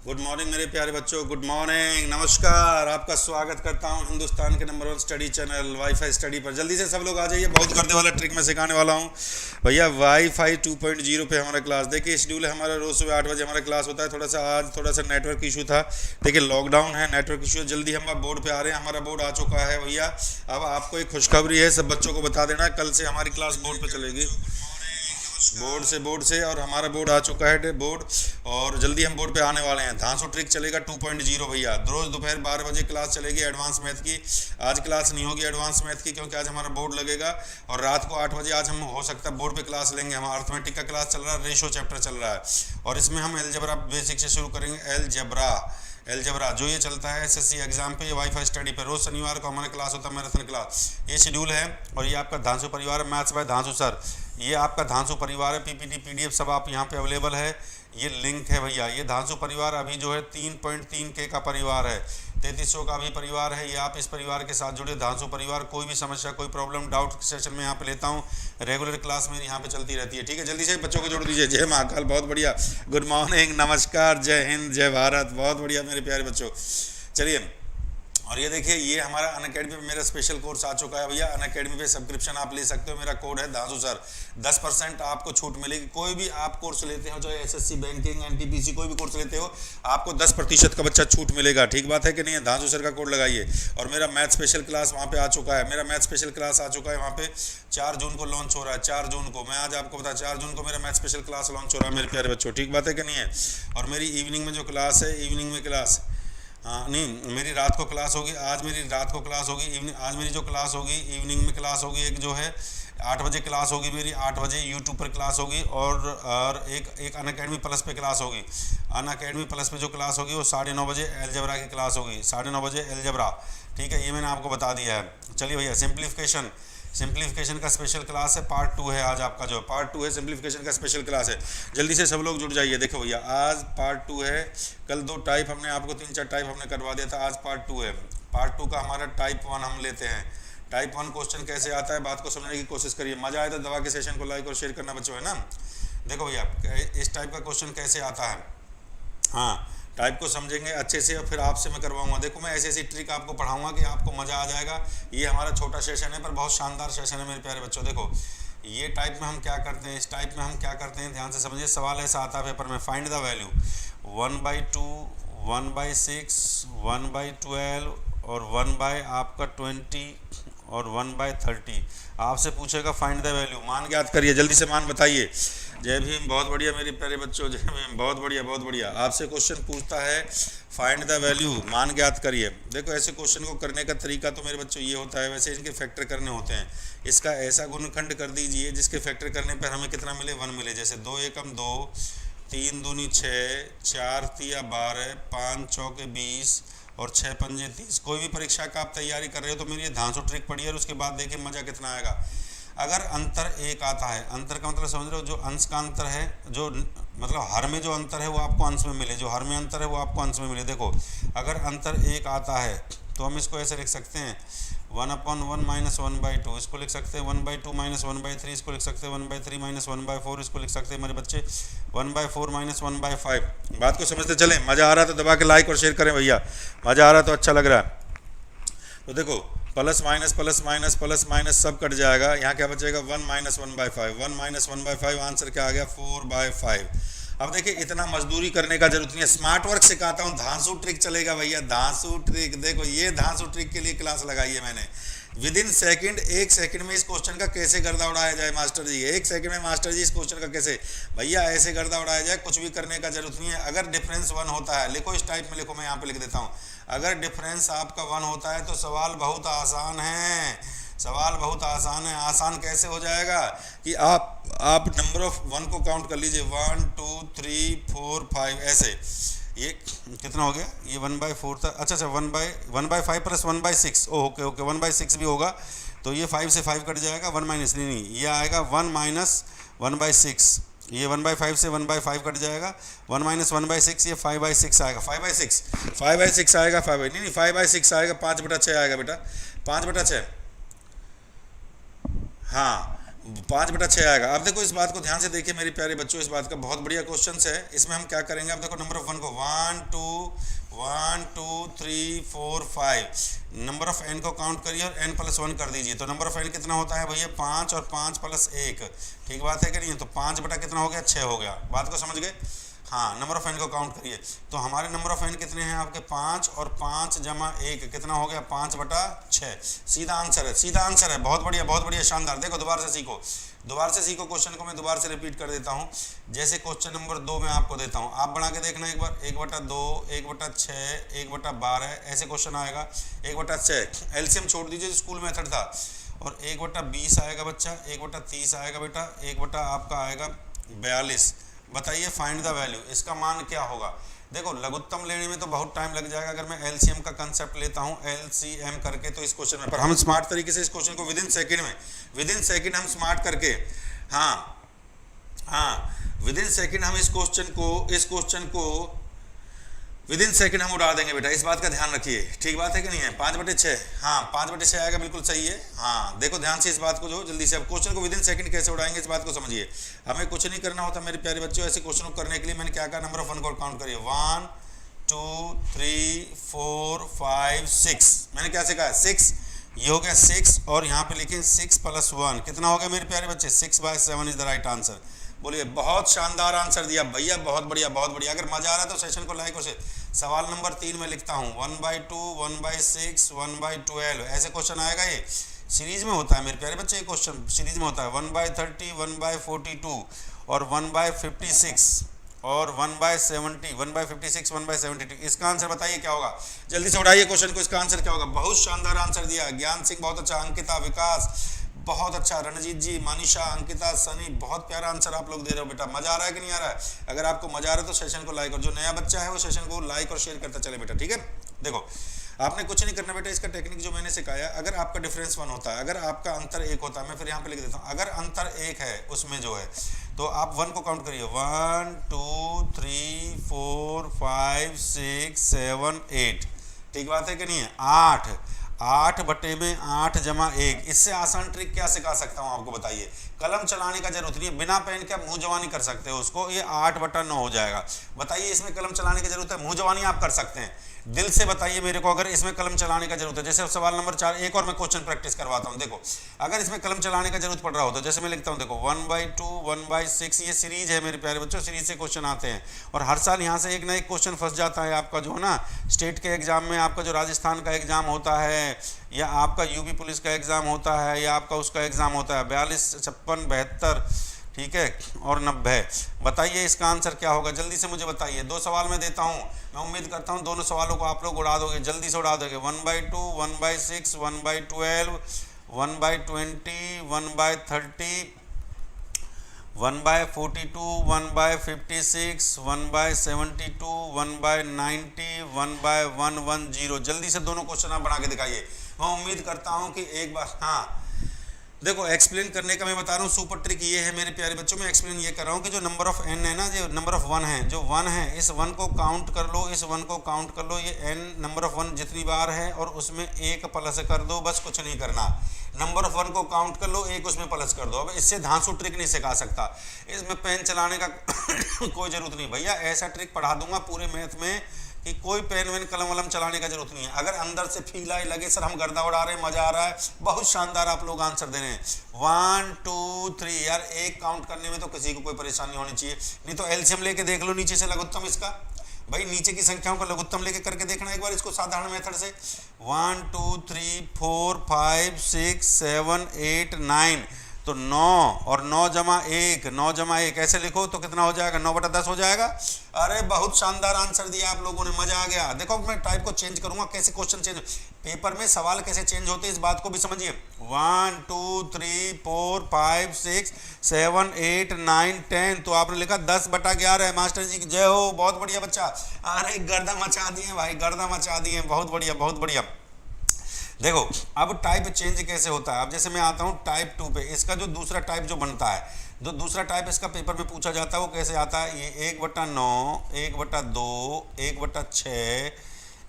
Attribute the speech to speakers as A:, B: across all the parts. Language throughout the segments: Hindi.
A: गुड मॉर्निंग मेरे प्यारे बच्चों, गुड मॉर्निंग, नमस्कार। आपका स्वागत करता हूं हिंदुस्तान के number 1 study channel wifi study पर। जल्दी से सब लोग आ जाइए, बहुत करने वाला ट्रिक मैं सिखाने वाला हूं भैया। वाईफाई 2.0 पे हमारा क्लास देखिए। शेड्यूल है हमारा, रोज़ सुबह 8 बजे हमारा क्लास होता है। आज थोड़ा सा नेटवर्क इशू था, देखिए लॉकडाउन है, नेटवर्क इशू है। जल्दी हम बोर्ड पे आ रहे हैं, हमारा बोर्ड आ चुका है भैया। अब आपको एक खुशखबरी है, सब बच्चों को बता देना, कल से हमारी क्लास बोर्ड पे चलेगी, बोर्ड से। और हमारा बोर्ड आ चुका है बोर्ड, और जल्दी हम बोर्ड पे आने वाले हैं। धांसू ट्रिक चलेगा 2.0 भैया। रोज दोपहर 12 बजे क्लास चलेगी एडवांस मैथ की। आज क्लास नहीं होगी एडवांस मैथ की, क्योंकि आज हमारा बोर्ड लगेगा। और रात को 8 बजे आज हम हो सकता है बोर्ड पे क्लास लेंगे। हमारा अर्थमेटिक का क्लास चल रहा है, रेशो चैप्टर चल रहा है, और इसमें हम एलजेब्रा बेसिक से शुरू करेंगे। एलजेब्रा जो ये चलता है एसएससी एग्जाम पे, ये वाईफाई स्टडी पे। रोज शनिवार को हमारा क्लास होता है, मैराथन क्लास। ये शेड्यूल है, और ये आपका धांसू परिवार है, मैथ्स बाय धांसू सर। ये आपका धांसू परिवार है, पीपीटी पीडीएफ सब आप यहाँ पे अवेलेबल है। ये लिंक है भैया। ये धांसू परिवार अभी जो है 3.3K का परिवार है, 3300 का भी परिवार है। ये आप इस परिवार के साथ जुड़े, धांसू परिवार। कोई भी समस्या, कोई प्रॉब्लम, डाउट सेशन में यहाँ पे लेता हूँ। रेगुलर क्लास मेरी यहाँ पे चलती रहती है, ठीक है। जल्दी से बच्चों को जोड़ दीजिए। जय महाकाल, बहुत बढ़िया, गुड मॉर्निंग, नमस्कार, जय हिंद, जय भारत, बहुत बढ़िया मेरे प्यारे बच्चों। चलिए, और ये देखिए, ये हमारा अनअकैडमी पे मेरा स्पेशल कोर्स आ चुका है भैया। अनअकैडमी पे सब्सक्रिप्शन आप ले सकते हो, मेरा कोड है धांसू सर। 10% आपको छूट मिलेगी। कोई भी आप कोर्स लेते हो, चाहे एसएससी, बैंकिंग, एनटीपीसी, कोई भी कोर्स लेते हो, आपको 10% का बच्चा छूट मिलेगा। ठीक बात है कि नहीं है? धांसू सर का कोड लगाइए। और मेरा मैथ स्पेशल क्लास वहाँ पे आ चुका है, मेरा मैथ स्पेशल क्लास आ चुका है वहाँ पे। 4 जून को लॉन्च हो रहा है, 4 जून को। मैं आज आपको बता, 4 जून को मेरा मैथ स्पेशल क्लास लॉन्च हो रहा है मेरे प्यारे बच्चों। ठीक बात है कि नहीं है? और मेरी इवनिंग में जो क्लास है, इवनिंग में क्लास, हाँ नहीं, मेरी रात को क्लास होगी। आज मेरी रात को क्लास होगी, इवनिंग। आज मेरी जो क्लास होगी इवनिंग में क्लास होगी, एक जो है 8 बजे क्लास होगी मेरी। 8 बजे यूट्यूब पर क्लास होगी, और एक अनअकैडमी प्लस पे क्लास होगी। अनअकैडमी प्लस पे जो क्लास होगी वो 9:30 बजे एलजेब्रा की क्लास होगी, 9:30 बजे एलजेब्रा। ठीक है, ये मैंने आपको बता दिया है। चलिए भैया, सिंप्लीफिकेशन का स्पेशल क्लास है, पार्ट 2 है आज आपका। जो पार्ट 2 है सिंप्लीफिकेशन का स्पेशल क्लास है। जल्दी से सब लोग जुड़ जाइए। देखो भैया, आज पार्ट 2 है। कल 2 टाइप हमने आपको 3-4 टाइप हमने करवा दिया था, आज पार्ट 2 है। पार्ट 2 का हमारा टाइप 1 हम लेते हैं। टाइप 1 क्वेश्चन कैसे आता है, बात को समझने की कोशिश करिए। मजा आए तो दवा के सेशन को लाइक और शेयर करना बच्चों, है ना। देखो भैया, इस टाइप का क्वेश्चन कैसे आता है, हाँ, टाइप को समझेंगे अच्छे से, और फिर आपसे मैं करवाऊंगा। देखो, मैं ऐसी ऐसी ट्रिक आपको पढ़ाऊंगा कि आपको मज़ा आ जाएगा। ये हमारा छोटा सेशन है, पर बहुत शानदार सेशन है मेरे प्यारे बच्चों। देखो, ये टाइप में हम क्या करते हैं, इस टाइप में हम क्या करते हैं, ध्यान से समझिए। सवाल ऐसा आता है पेपर में, फाइंड द वैल्यू 1/2, 1/6, 1/12 और 1 आपका 20 और 1/30। आपसे पूछेगा फाइंड द वैल्यू, मान ज्ञात करिए। जल्दी से मान बताइए। जय भीम, बहुत बढ़िया मेरे प्यारे बच्चों, जय भीम, बहुत बढ़िया, बहुत बढ़िया। आपसे क्वेश्चन पूछता है फाइंड द वैल्यू, मान ज्ञात करिए। देखो, ऐसे क्वेश्चन को करने का तरीका तो मेरे बच्चों ये होता है, वैसे इनके फैक्टर करने होते हैं। इसका ऐसा गुणनखंड कर दीजिए जिसके फैक्टर करने पर हमें कितना मिले, 1 मिले। जैसे 2 एकम 2, 3 दूनी 6, 4 तिया 12, 5 चौके 20 और 6 पंजे 30। कोई भी परीक्षा का आप तैयारी कर रहे हो तो मेरी ये धांसू ट्रिक पढ़िए, और उसके बाद देखिए मज़ा कितना आएगा। अगर अंतर 1 आता है, अंतर का मतलब समझ रहे हो, जो अंश का अंतर है, जो मतलब हर में जो अंतर है वो आपको अंश में मिले, जो हर में अंतर है वो आपको अंश में मिले। देखो, अगर अंतर 1 आता है तो हम इसको ऐसे लिख सकते हैं, 1/1 - 1/2, इसको लिख सकते हैं 1/2 - 1/3, इसको लिख सकते हैं 1/3 - 1/4, इसको लिख सकते हैं मेरे बच्चे 1/4 - 1/5। बात को समझते चलें। मज़ा आ रहा है तो दबा के लाइक और शेयर करें भैया, मज़ा आ रहा है तो अच्छा लग रहा है। तो देखो, प्लस माइनस सब कट जाएगा। यहाँ क्या बचेगा, 1 - 1/5, 1 - 1/5, आंसर क्या आ गया, 4/5। अब देखिए, इतना मजदूरी करने का जरूरत नहीं है, स्मार्ट वर्क सिखाता हूँ। धांसू ट्रिक चलेगा भैया, धांसू ट्रिक। देखो, ये धांसू ट्रिक के लिए क्लास लगाई है मैंने। विद इन सेकेंड, 1 सेकंड में इस क्वेश्चन का कैसे गर्दा उड़ाया जाए मास्टर जी, 1 सेकंड में मास्टर जी इस क्वेश्चन का कैसे, भैया ऐसे गर्दा उड़ाया जाए। कुछ भी करने का जरूरत नहीं है। अगर डिफरेंस 1 होता है, लिखो इस टाइप में लिखो, मैं यहाँ पे लिख देता हूँ। अगर डिफरेंस आपका 1 होता है तो सवाल बहुत आसान है। सवाल बहुत आसान है। आसान कैसे हो जाएगा कि आप नंबर ऑफ 1 को काउंट कर लीजिए, 1 2 3 4 5 ऐसे। ये कितना हो गया, ये 1/4 था। अच्छा, 1/5 प्लस 1/6, ओके 1/6 भी होगा, तो ये 5 से 5 कट जाएगा। 1 माइनस नहीं, ये आएगा 1 - 1/6। ये 1/5 से 1/5 कट जाएगा, 1 - 1/6, ये 5/6 आएगा। 5/6 आएगा, 5/6 आएगा, 5/6 आएगा बेटा, 5/6। हाँ, 5/6 आएगा। अब देखो इस बात को ध्यान से देखिए मेरे प्यारे बच्चों, इस बात का बहुत बढ़िया क्वेश्चन है। इसमें हम क्या करेंगे, अब देखो नंबर ऑफ 1 को 1 2 3 4 5 नंबर ऑफ n को काउंट करिए और n+1 कर दीजिए। तो नंबर ऑफ n कितना होता है भैया 5 और 5 + 1, ठीक बात है कि नहीं। तो 5 बटा कितना हो गया 6 हो गया, बात को समझ गए। हाँ, नंबर ऑफ n को काउंट करिए। तो हमारे नंबर ऑफ n कितने हैं आपके 5 और 5 जमा 1 कितना हो गया 5/6। सीधा आंसर है, सीधा आंसर है। बहुत बढ़िया, बहुत बढ़िया, शानदार। देखो दोबारा से सीखो, दोबारा से सीखो। क्वेश्चन को मैं दोबारा से रिपीट कर देता हूँ। जैसे क्वेश्चन नंबर 2 में आपको देता हूँ, आप बना के देखना एक बार। 1/2 1/6 1/12 ऐसे क्वेश्चन आएगा। 1/6 एलसीएम छोड़ दीजिए जो स्कूल मेथड था, और 1/20 आएगा बच्चा, 1/30 आएगा बेटा, 1 आपका आएगा 42। बताइए फाइंड द वैल्यू, इसका मान क्या होगा। देखो लघुत्तम लेने में तो बहुत टाइम लग जाएगा। अगर मैं एलसीएम का कंसेप्ट लेता हूँ एलसीएम करके, तो इस क्वेश्चन में पर हम स्मार्ट तरीके से इस क्वेश्चन को विद इन सेकंड हम स्मार्ट करके, विद इन सेकंड हम इस क्वेश्चन को विद इन सेकंड हम उड़ा देंगे बेटा। इस बात का ध्यान रखिए, ठीक बात है कि नहीं है। 5/6, हाँ 5/6 आएगा, बिल्कुल सही है। हाँ देखो ध्यान से इस बात को, जो जल्दी से अब क्वेश्चन को विद इन सेकंड कैसे उड़ाएंगे इस बात को समझिए। हमें कुछ नहीं करना होता मेरे प्यारे बच्चों। ऐसे क्वेश्चन को करने के लिए मैंने क्या कहा, नंबर ऑफ 1 को काउंट करिए 1 2 3 4 5 6। मैंने क्या सिखाया 6, ये हो गया 6, और यहाँ पे लिखे 6 + 1 कितना हो गया मेरे प्यारे बच्चे 6/7 इज द राइट आंसर। बोलिए बहुत शानदार आंसर दिया भैया, बहुत बढ़िया, बहुत बढ़िया। अगर मजा आ रहा है तो सेशन को लाइक और शेयर। सवाल नंबर 3 में लिखता हूँ 1/2 1/6 1/12 ऐसे क्वेश्चन आएगा। ये सीरीज में होता है मेरे प्यारे बच्चे, ये क्वेश्चन सीरीज में होता है। 1/30 1/42 और 1/56 और 1/70 1/56 1/72। इसका आंसर बताइए क्या होगा, जल्दी से उठाइए क्वेश्चन को। इसका आंसर क्या होगा। बहुत शानदार आंसर दिया ज्ञान सिंह, बहुत अच्छा। अंकिता, विकास बहुत अच्छा, रणजीत जी, मानिशा, अंकिता, सनी, बहुत प्यारा आंसर आप लोग दे रहे हो बेटा। मजा आ रहा है कि नहीं आ रहा है। अगर आपको मजा आ रहा है तो सेशन को लाइक, और जो नया बच्चा है वो सेशन को लाइक और शेयर करता चले बेटा, ठीक है। देखो आपने कुछ नहीं करना बेटा, इसका टेक्निक जो मैंने सिखाया, अगर आपका डिफरेंस 1 होता है, अगर आपका अंतर 1 होता है, मैं फिर यहाँ पे लिख देता हूँ, अगर अंतर 1 है उसमें जो है, तो आप 1 को काउंट करिए 1 2 3 4 5 6 7 8, ठीक बात है कि नहीं है। 8 जमा 1। इससे आसान ट्रिक क्या सिखा सकता हूँ आपको, बताइए। कलम चलाने का जरूरत नहीं है, बिना पेन के आप मुंह जवानी कर सकते हो उसको। ये 8/9 हो जाएगा। बताइए इसमें कलम चलाने की जरूरत है, मुंह जवानी आप कर सकते हैं। दिल से बताइए मेरे को, अगर इसमें कलम चलाने का जरूरत है। जैसे सवाल नंबर 4, एक और मैं क्वेश्चन प्रैक्टिस करवाता हूँ। देखो अगर इसमें कलम चलाने का जरूरत पड़ रहा हो तो जैसे मैं लिखता हूँ, देखो 1/2 1/6, ये सीरीज है मेरे प्यारे बच्चों, सीरीज से क्वेश्चन आते हैं। और हर साल यहाँ से एक ना एक क्वेश्चन फंस जाता है आपका, जो है ना स्टेट के एग्जाम में, आपका जो राजस्थान का एग्जाम होता है, या आपका यूपी पुलिस का एग्जाम होता है, या आपका उसका एग्जाम होता है 42 56 72, ठीक है, और 90। बताइए इसका आंसर क्या होगा, जल्दी से मुझे बताइए। 2 सवाल मैं देता हूँ, मैं उम्मीद करता हूँ दोनों सवालों को आप लोग उड़ा दोगे, जल्दी से उड़ा दोगे। 1/2 1/6 1/12 1/20 1/30 1/42 1/56 1/72 1/90 1/110। जल्दी से दोनों क्वेश्चन आप बना के दिखाइए। मैं उम्मीद करता हूं कि एक बार, हाँ देखो एक्सप्लेन करने का मैं बता रहा हूँ, सुपर ट्रिक ये है मेरे प्यारे बच्चों। मैं एक्सप्लेन ये कर रहा हूँ कि जो नंबर ऑफ n है ना, जो नंबर ऑफ 1 है, जो 1 है, इस 1 को काउंट कर लो, इस 1 को काउंट कर लो। ये n नंबर ऑफ 1 जितनी बार है और उसमें 1 प्लस कर दो, बस कुछ नहीं करना। नंबर ऑफ 1 को काउंट कर लो, 1 उसमें प्लस कर दो। अब इससे धांसू ट्रिक नहीं सिखा सकता, इसमें पेन चलाने का कोई जरूरत नहीं भैया। ऐसा ट्रिक पढ़ा दूंगा पूरे मैथ में कि कोई पेन वेन कलम वलम चलाने का जरूरत नहीं है। अगर अंदर से फील आई लगे सर हम गर्दा उड़ा रहे हैं, मजा आ रहा है, बहुत शानदार आप लोग आंसर दे रहे हैं। 1 2 3 यार, 1 काउंट करने में तो किसी को कोई परेशानी होनी चाहिए। नहीं तो एलसीएम लेके देख लो नीचे से लघुत्तम इसका, भाई नीचे की संख्याओं का लघुत्तम लेके करके देखना एक बार इसको साधारण मेथड से। 1 2 3 4 5 6 7 8 9, तो 9 और 9 जमा 1, 9 जमा 1 ऐसे लिखो तो कितना हो जाएगा, 9/10 हो जाएगा। अरे बहुत शानदार आंसर दिया आप लोगों ने, मजा आ गया। देखो मैं टाइप को चेंज करूंगा, कैसे क्वेश्चन चेंज, पेपर में सवाल कैसे चेंज होते हैं इस बात को भी समझिए। 1 2 3 4 5 6 7 8 9 10, तो आपने लिखा 10/11। मास्टर जी की जय हो, बहुत बढ़िया बच्चा। अरे गर्दा मचा दिए भाई, गर्दा मचा दिए, बहुत बढ़िया बहुत बढ़िया। देखो अब टाइप चेंज कैसे होता है। अब जैसे मैं आता हूँ टाइप 2 पे, इसका जो दूसरा टाइप जो बनता है, जो दूसरा टाइप इसका पेपर में पूछा जाता है वो कैसे आता है। ये 1/9 1/2 1/6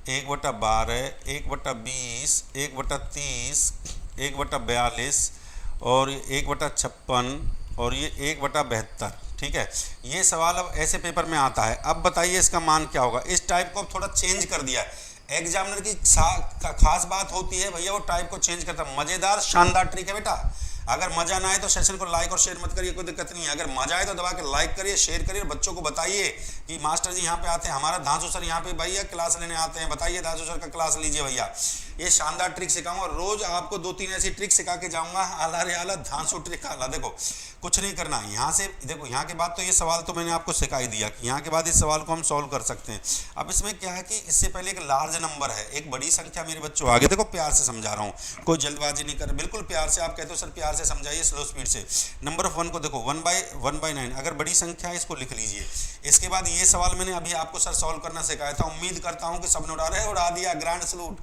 A: 1/12 1/20 1/30 1/42 और ये 1/56 और ये 1/72। ठीक है, ये सवाल अब ऐसे पेपर में आता है। अब बताइए इसका मान क्या होगा। इस टाइप को अब थोड़ा चेंज कर दिया है। एग्जामिनर की खास बात होती है भैया, वो टाइप को चेंज करता है। मज़ेदार शानदार ट्रिक है बेटा। अगर मजा ना आए तो सेशन को लाइक और शेयर मत करिए, कोई दिक्कत नहीं है। अगर मजा आए तो दबा के लाइक करिए, शेयर करिए, बच्चों को बताइए कि मास्टर जी यहाँ पे आते हैं, हमारा धांसू सर यहाँ पे भैया क्लास लेने आते हैं, बताइए धांसू सर का क्लास लीजिए भैया। ये शानदार ट्रिक सिखाऊंगा, रोज आपको 2-3 ऐसी ट्रिक सिखा के जाऊंगा। आला रे आला, धांसू ट्रिक आला। देखो कुछ नहीं करना यहाँ से, देखो यहाँ के बाद तो ये सवाल तो मैंने आपको सिखा ही दिया कि यहाँ के बाद इस सवाल को हम सॉल्व कर सकते हैं। अब इसमें क्या है कि इससे पहले एक लार्ज नंबर है, एक बड़ी संख्या मेरे बच्चों आगे। देखो प्यार से समझा रहा हूँ, कोई जल्दबाजी नहीं कर, बिल्कुल प्यार से। आप कहते हो सर प्यार से समझाइए, स्लो स्पीड से। नंबर ऑफ 1 को देखो 1/9, अगर बड़ी संख्या है इसको लिख लीजिए। इसके बाद ये सवाल मैंने अभी आपको सर सॉल्व करना सिखाया था, उम्मीद करता हूँ कि सबने उड़ा रहे, उड़ा दिया। Grand salute.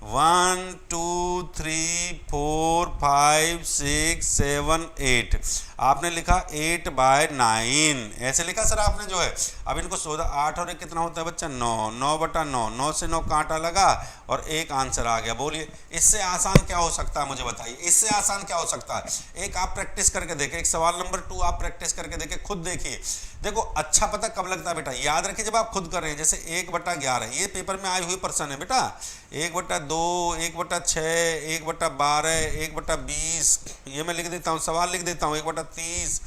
A: 1 2 3 4 5 6 7 8, आपने लिखा 8/9, ऐसे लिखा सर आपने जो है। अब इनको 8 और 1 कितना होता है बच्चा, 9, 9/9, 9 से 9 कांटा लगा और एक आंसर आ गया। बोलिए इससे आसान क्या हो सकता है, मुझे बताइए इससे आसान क्या हो सकता है। एक आप प्रैक्टिस करके देखें, एक सवाल नंबर 2 आप प्रैक्टिस करके देखें, खुद देखिए। देखो अच्छा पता कब लगता है बेटा, याद रखिए जब आप खुद कर रहे हैं। जैसे 1/11 ये पेपर में आई हुई पर्सन है बेटा, 1/2, 1/6, 1/12, 1/20, ये मैं लिख देता हूँ, सवाल लिख देता हूँ। 1/30,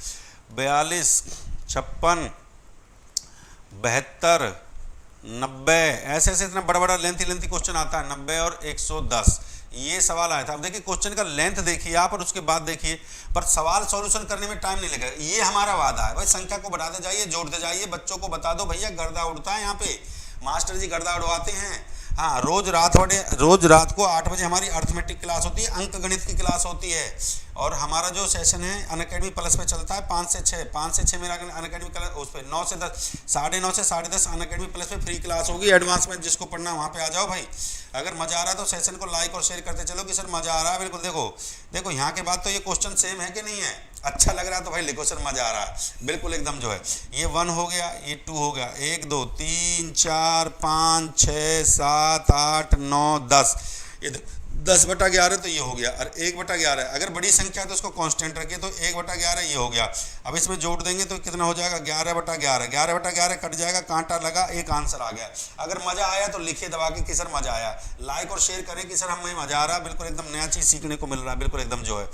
A: 42, 56, 72, 90, ऐसे ऐसे इतना बड़ा बड़ा लेंथी क्वेश्चन आता है। 90 और 110 ये सवाल आया था। अब देखिए क्वेश्चन का लेंथ देखिए आप और उसके बाद देखिए, पर सवाल सॉल्यूशन करने में टाइम नहीं लगेगा। ये हमारा वादा है भाई, संख्या को बढ़ाते जाइए, जोड़ते जाइए, बच्चों को बता दो भैया गर्दा उड़ता है यहाँ पे, मास्टर जी गर्दा उड़वाते हैं। हाँ, रोज रात को 8 बजे हमारी अर्थमेटिक क्लास होती है, अंक गणित की क्लास होती है। और हमारा जो सेशन है अनअकैडमी प्लस पे चलता है 5 से 6 मेरा अनअकैडमी क्लास, उस पर 9 से 10, 9:30 से 10:30 अनअकैडमी प्लस पे फ्री क्लास होगी। एडवांस में जिसको पढ़ना है वहाँ पे आ जाओ भाई। अगर मजा आ रहा है तो सेशन को लाइक और शेयर करते चलो कि सर मजा आ रहा है। बिल्कुल देखो यहाँ के बाद तो ये क्वेश्चन सेम है कि नहीं है, अच्छा लग रहा है तो भाई लिखो सर मजा आ रहा है। बिल्कुल एकदम जो है, ये 1 हो गया, ये 2 हो गया, 1 2 3 4 5 6 7 8 9 10, ये 10/11 तो ये हो गया। और 1/11 अगर बड़ी संख्या है तो उसको कांस्टेंट रखिए, तो 1/11 ये हो गया। अब इसमें जोड़ देंगे तो कितना हो जाएगा, 11/11, 11/11 कट जाएगा, कांटा लगा, एक आंसर आ गया। अगर मजा आया तो लिखिए दबा के कि सर मजा आया, लाइक और शेयर करें कि सर हमें मजा आ रहा है, बिल्कुल एकदम नया चीज़ सीखने को मिल रहा है, बिल्कुल एकदम जो है।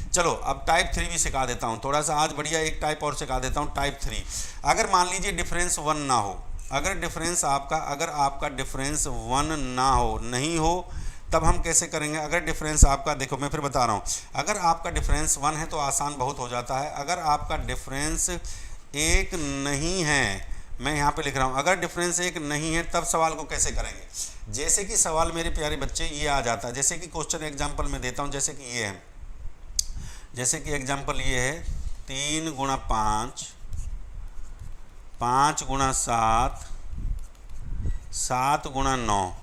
A: चलो अब टाइप 3 भी सिखा देता हूँ, थोड़ा सा आज बढ़िया एक टाइप और सिखा देता हूँ, टाइप 3। अगर मान लीजिए डिफरेंस 1 ना हो, अगर आपका डिफरेंस 1 ना हो, नहीं हो, तब हम कैसे करेंगे। अगर डिफरेंस आपका, देखो मैं फिर बता रहा हूँ, अगर आपका डिफरेंस 1 है तो आसान बहुत हो जाता है। अगर आपका डिफरेंस 1 नहीं है, मैं यहाँ पे लिख रहा हूँ, अगर डिफरेंस 1 नहीं है तब सवाल को कैसे करेंगे। जैसे कि सवाल मेरे प्यारे बच्चे ये आ जाता है, जैसे कि क्वेश्चन एग्जाम्पल में देता हूँ, जैसे कि ये है, जैसे कि एग्जाम्पल ये है 3 × 5, 5 × 7, 7 × 9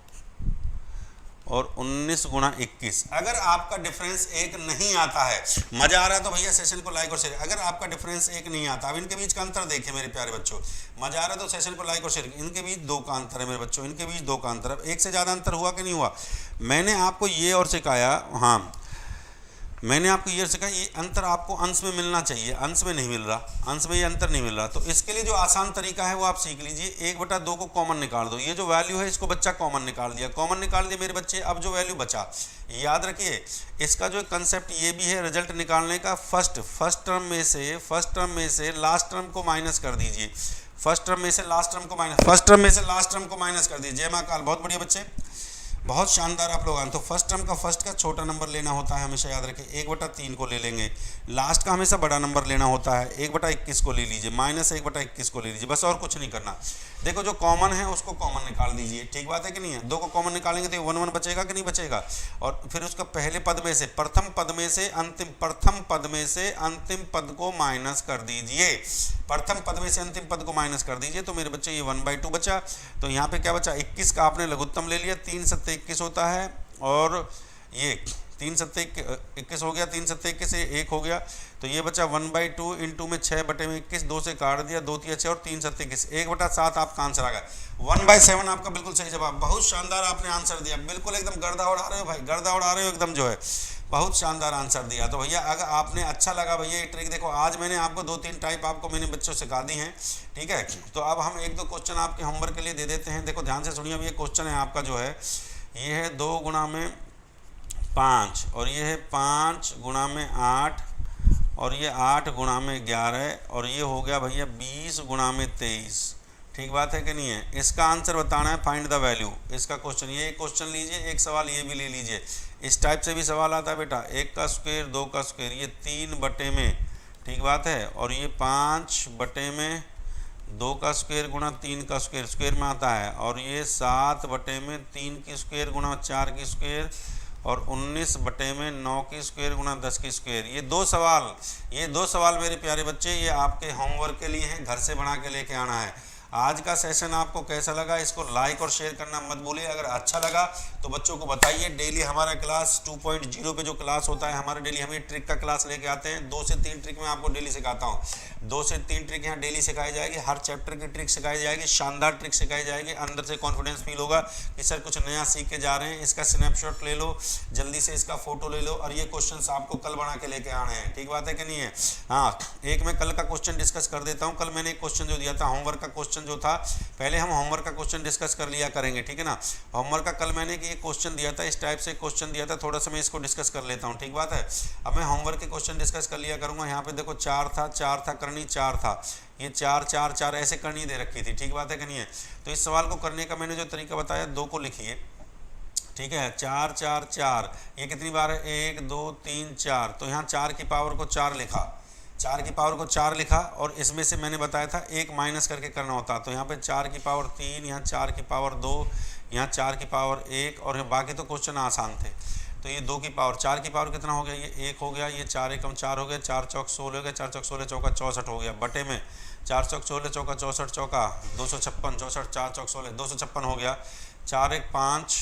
A: और 19 × 21। अगर आपका डिफरेंस 1 नहीं आता है, मजा आ रहा है तो भैया सेशन को लाइक और शेयर। अगर आपका डिफरेंस 1 नहीं आता, अब इनके बीच का अंतर देखिए मेरे प्यारे बच्चों, मजा आ रहा है तो सेशन को लाइक और शेयर। इनके बीच 2 का अंतर है मेरे बच्चों, इनके बीच 2 का अंतर है। 1 से ज़्यादा अंतर हुआ कि नहीं हुआ। मैंने आपको ये और सिखाया, हाँ मैंने आपको ये सिखाया, ये अंतर आपको अंश में मिलना चाहिए, अंश में नहीं मिल रहा, अंश में ये अंतर नहीं मिल रहा। तो इसके लिए जो आसान तरीका है वो आप सीख लीजिए। 1/2 को कॉमन निकाल दो, ये जो वैल्यू है इसको बच्चा कॉमन निकाल दिया, कॉमन निकाल दिया मेरे बच्चे। अब जो वैल्यू बचा, याद रखिए इसका जो कंसेप्ट ये भी है रिजल्ट निकालने का, फर्स्ट टर्म में से लास्ट टर्म को माइनस कर दीजिए, फर्स्ट टर्म में से लास्ट टर्म को माइनस कर दीजिए। जय मां काल, बहुत बढ़िया बच्चे, बहुत शानदार आप लोग आए। तो फर्स्ट टर्म का फर्स्ट का छोटा नंबर लेना होता है, हमेशा याद रखें। 1/3 को ले लेंगे, लास्ट का हमेशा बड़ा नंबर लेना होता है। 1/21 को ले लीजिए, -1/21 को ले लीजिए, बस और कुछ नहीं करना। देखो जो कॉमन है उसको कॉमन निकाल दीजिए, ठीक बात है कि नहीं है। 2 को कॉमन निकालेंगे तो 1 1 बचेगा कि नहीं बचेगा। और फिर उसका पहले पद में से, प्रथम पद में से अंतिम पद को माइनस कर दीजिए, प्रथम पद में से अंतिम पद को माइनस कर दीजिए। तो मेरे बच्चे ये 1/2 बचा। तो यहाँ पे क्या बचा, 21 का आपने लघुत्तम ले लिया, 3 × 7 = 21 होता है, और ये 3 सत्ते 21 हो गया, 3 सत्ते 21 से 1 हो गया, तो ये बचा 1/2 इंटू में 6 बटे में 21, 2 से काट दिया, 2 तिया 6 और 3 सत्ते 21, 1/7 आपका आंसर आ गया। 1/7 आपका बिल्कुल सही जवाब। बहुत शानदार आपने आंसर दिया, बिल्कुल एकदम गर्दा उड़ा रहे हो भाई, गर्दा उड़ा रहे हो एकदम जो है, बहुत शानदार आंसर दिया। तो भैया अगर आपने अच्छा लगा भैया ये ट्रिक, देखो आज मैंने आपको 2-3 टाइप आपको मैंने बच्चों सिखा दी हैं, ठीक है। तो अब हम 1-2 क्वेश्चन आपके होमवर्क के लिए दे देते हैं। देखो ध्यान से सुनिए, अब ये क्वेश्चन है आपका जो है, ये है 2 गुणा में 5 और ये है 5 गुणा में 8 और ये 8 गुणा में 11 और ये हो गया भैया 20 गुणा में 23। ठीक बात है कि नहीं है। इसका आंसर बताना है, फाइंड द वैल्यू। इसका क्वेश्चन, ये एक क्वेश्चन लीजिए, एक सवाल ये भी ले लीजिए। इस टाइप से भी सवाल आता है बेटा, 1 का स्क्वायर 2 का स्क्वायर, ये 3 बटे में, ठीक बात है, और ये 5 बटे में 2 का स्क्वायर गुणा 3 का स्क्वायर, स्क्वायर में आता है, और ये 7 बटे में 3 की स्क्वायर गुणा 4 की स्क्वायर और 19 बटे में 9 की स्क्वायर गुणा 10 की स्क्वायर। ये दो सवाल मेरे प्यारे बच्चे, ये आपके होमवर्क के लिए हैं, घर से बना के लेके आना है। आज का सेशन आपको कैसा लगा, इसको लाइक और शेयर करना मत भूलिए। अगर अच्छा लगा तो बच्चों को बताइए। डेली हमारा क्लास 2.0 पे जो क्लास होता है हमारे, डेली हमें ट्रिक का क्लास लेके आते हैं। 2 से 3 ट्रिक मैं आपको डेली सिखाता हूँ। 2 से 3 ट्रिक यहाँ डेली सिखाई जाएगी, हर चैप्टर की ट्रिक सिखाई जाएगी, शानदार ट्रिक सिखाई जाएगी। अंदर से कॉन्फिडेंस फील होगा कि सर कुछ नया सीख के जा रहे हैं। इसका स्नैपशॉट ले लो, जल्दी से इसका फोटो ले लो, और ये क्वेश्चन आपको कल बना के लेके आने हैं। ठीक बात है कि नहीं है। हाँ, एक मैं कल का क्वेश्चन डिस्कस कर देता हूँ। कल मैंने एक क्वेश्चन जो दिया था होमवर्क का क्वेश्चन जो था, पहले हम होमवर्क का क्वेश्चन डिस्कस कर लिया करेंगे, ठीक है ना। होमवर्क का कल मैंने ये क्वेश्चन दिया था, इस टाइप से क्वेश्चन दिया था, थोड़ा सा मैं इसको डिस्कस कर लेता हूँ, ठीक बात है। अब मैं होमवर्क के क्वेश्चन डिस्कस कर लिया करूँगा। यहाँ पे देखो 4 था करनी 4 था, ये 4 4 4 ऐसे करनी दे रखी थी, ठीक बात है कि नहीं है। तो इस सवाल को करने का मैंने जो तरीका बताया, 2 को लिखिए, ठीक है, 4 4 4, ये कितनी बार है, 1 2 3 4, तो यहाँ 4 की पावर को 4 लिखा, 4 की पावर को 4 लिखा, और इसमें से मैंने बताया था 1 माइनस करके करना होता। तो यहाँ पे 4 की पावर 3, यहाँ 4 की पावर 2, यहाँ 4 की पावर 1, और बाकी तो क्वेश्चन आसान थे। तो ये 2 की पावर, 4 की पावर कितना हो गया, ये 1 हो गया, ये 4 एकम 4 हो गया, 4 चौक 16 हो गया, 4 चौक 16 चौका 64 हो गया, बटे में 4 चौक 16 चौका 64 चौका 256, 64 4 चौक 16 256 हो गया, 4 1 5,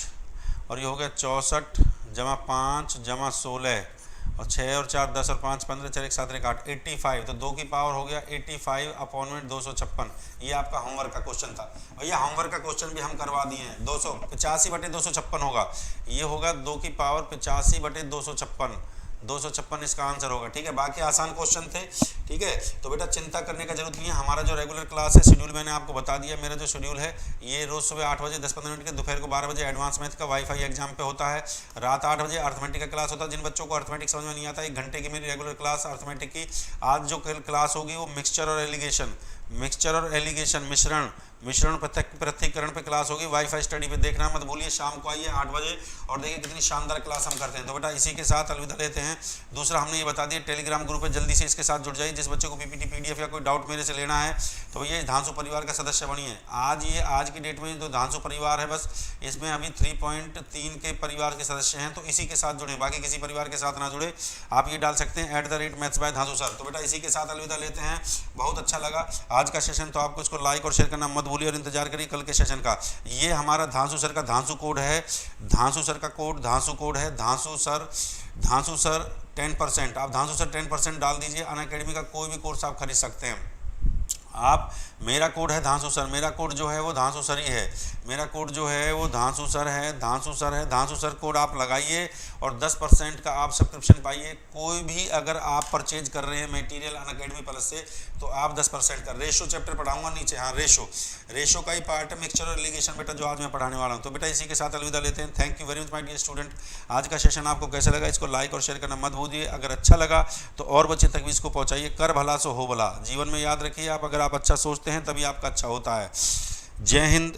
A: और ये हो गया 64 जमा 5 जमा 16, और 6 और 4 10 और 5 15, 4 1 7 1 8, 85। तो 2 की पावर हो गया 85 अपॉन में 256। ये आपका होमवर्क का क्वेश्चन था भैया। होमवर्क का क्वेश्चन भी हम करवा दिए हैं। 285 बटे 256 होगा, ये होगा 2 की पावर 85 बटे 256, 256 इसका आंसर होगा, ठीक है। बाकी आसान क्वेश्चन थे, ठीक है। तो बेटा चिंता करने का जरूरत नहीं है। हमारा जो रेगुलर क्लास है, शेड्यूल मैंने आपको बता दिया। मेरा जो शेड्यूल है, ये रोज सुबह 8 बजे 10-15 मिनट के, दोपहर को 12 बजे एडवांस मैथ का वाईफाई एग्जाम पे होता है, रात 8 बजे अर्थमेटिक का क्लास होता है। जिन बच्चों को अर्थमेटिक समझ में नहीं आता, 1 घंटे की मेरी रेगुलर क्लास अर्थमेटिक की। आज जो क्लास होगी वो मिक्सचर और एलिगेशन मिश्रण पृथक्करण पे क्लास होगी। वाईफाई स्टडी पे देखना मत भूलिए। शाम को आइए 8 बजे और देखिए कितनी शानदार क्लास हम करते हैं। तो बेटा इसी के साथ अलविदा लेते हैं। दूसरा हमने ये बता दिया, टेलीग्राम ग्रुप है, जल्दी से इसके साथ जुड़ जाइए। जिस बच्चे को पीपीटी पीडीएफ या कोई डाउट मेरे से लेना है तो भैया धांसू परिवार का सदस्य बनिए। आज की डेट में जो धांसू परिवार है, बस इसमें अभी 3.3 के परिवार के सदस्य हैं, तो इसी के साथ जुड़े, बाकी किसी परिवार के साथ ना जुड़े। आप ये डाल सकते हैं @maths by धांसू सर। तो बेटा इसी के साथ अलविदा लेते हैं। बहुत अच्छा लगा आज का सेशन, तो आपको इसको लाइक और शेयर करना मत भूलिए, और इंतजार करिए कल के सेशन का। ये हमारा धांसू सर का धांसू कोड है, धांसू सर का धांसू कोड है धांसू सर 10%। आप धांसू सर 10% डाल दीजिए। अनअकैडमी का कोई भी कोर्स आप खरीद सकते हैं। आप, मेरा कोड है धांसू सर, मेरा कोड जो है वो धांसू सर ही है, मेरा कोड जो है वो धांसू सर है, धांसू सर कोड आप लगाइए और 10% का आप सब्सक्रिप्शन पाइए। कोई भी अगर आप परचेज कर रहे हैं मटेरियल अनअकैडमी प्लस से, तो आप 10% का रेशो चैप्टर पढ़ाऊंगा नीचे, हाँ रेशो का ही पार्ट है, मिक्सचर और एलिगेशन बेटा जो आज मैं पढ़ाने वाला हूँ। तो बेटा इसी के साथ अलविदा लेते हैं। Thank you very much my dear student. आज का सेशन आपको कैसा लगा, इसको लाइक और शेयर करना मत भूलिए। अगर अच्छा लगा तो और बच्चे तक भी इसको पहुँचाइए। कर भला सो हो भला। जीवन में याद रखिए, आप अगर आप अच्छा सोचते हैं तभी आपका अच्छा होता है। जय हिंद,